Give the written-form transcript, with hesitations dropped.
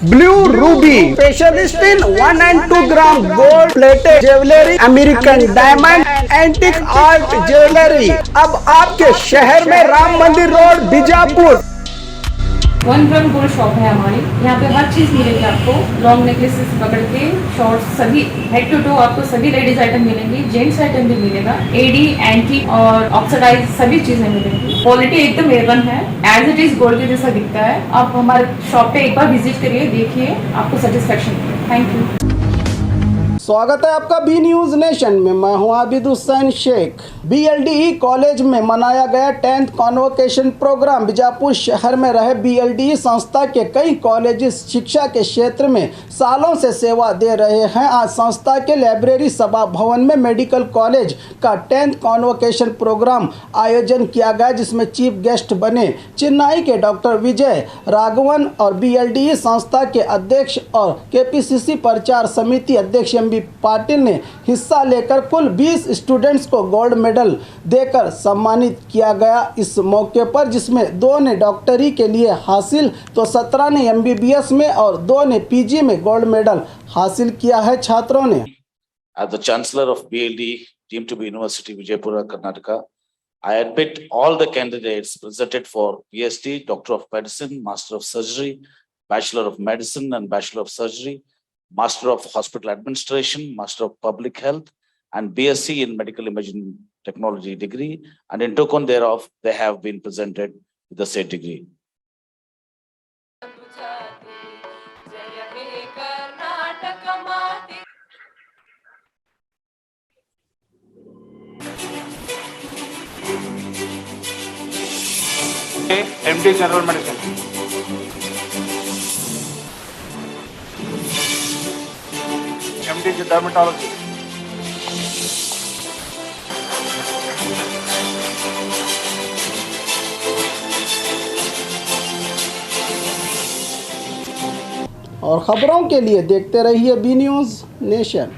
Blue Ruby specialist in 1 and 2 gram gold plated jewellery, American diamond, antique art jewellery अब आपके शहर में राम मंदिर road Bijapur. 1 gram gold shop है हमारी। यहाँ पे हर चीज मिलेगी आपको, लॉन्ग नेकलेसेस पकड़ के शॉर्ट्स, सभी हेड टू टो आपको सभी लेडीज आइटम मिलेंगी, जेंट्स आइटम भी मिलेगा, एडी एंटीक और ऑक्सीडाइज सभी चीजें मिलेंगी। क्वालिटी एकदम A1 है, एज इट इज गोल्ड के जैसा दिखता है। आप हमारे शॉप पे एक बार विजिट करिए, देखिए, आपको सेटिस्फेक्शन मिलेगा। Thank you. स्वागत है आपका बी न्यूज नेशन में। मैं हूं आबिद हुसैन शेख। BLDE कॉलेज में मनाया गया 10th कॉन्वोकेशन प्रोग्राम। बीजापुर शहर में रहे BLDE संस्था के कई कॉलेजेस शिक्षा के क्षेत्र में सालों से सेवा दे रहे हैं। आज संस्था के लाइब्रेरी सभा भवन में मेडिकल कॉलेज का 10th कॉन्वोकेशन प्रोग्राम आयोजन किया गया, जिसमें चीफ गेस्ट बने चेन्नई के डॉक्टर विजय राघवन और BLDE संस्था के अध्यक्ष और KPCC प्रचार समिति अध्यक्ष MB पाटिल ने हिस्सा लेकर कुल 20 स्टूडेंट्स को गोल्ड मेडल देकर सम्मानित किया गया इस मौके पर, जिसमें 2 ने डॉक्टरी के लिए हासिल तो 17 ने MBBS में और 2 ने PG में गोल्ड मेडल हासिल किया है छात्रों ने। As the Chancellor of BLD, deemed to be University Vijayapura, Karnataka, I admit all the candidates presented for PhD, Doctor of Medicine, Master of Surgery, Bachelor of Medicine and Bachelor of Surgery, Master of Hospital Administration, Master of Public Health, and BSc in Medical Imaging Technology degree, and in token thereof, they have been presented with the said degree. MD General Medicine. MD Dermatology. और खबरों के लिए देखते रहिए B news nation.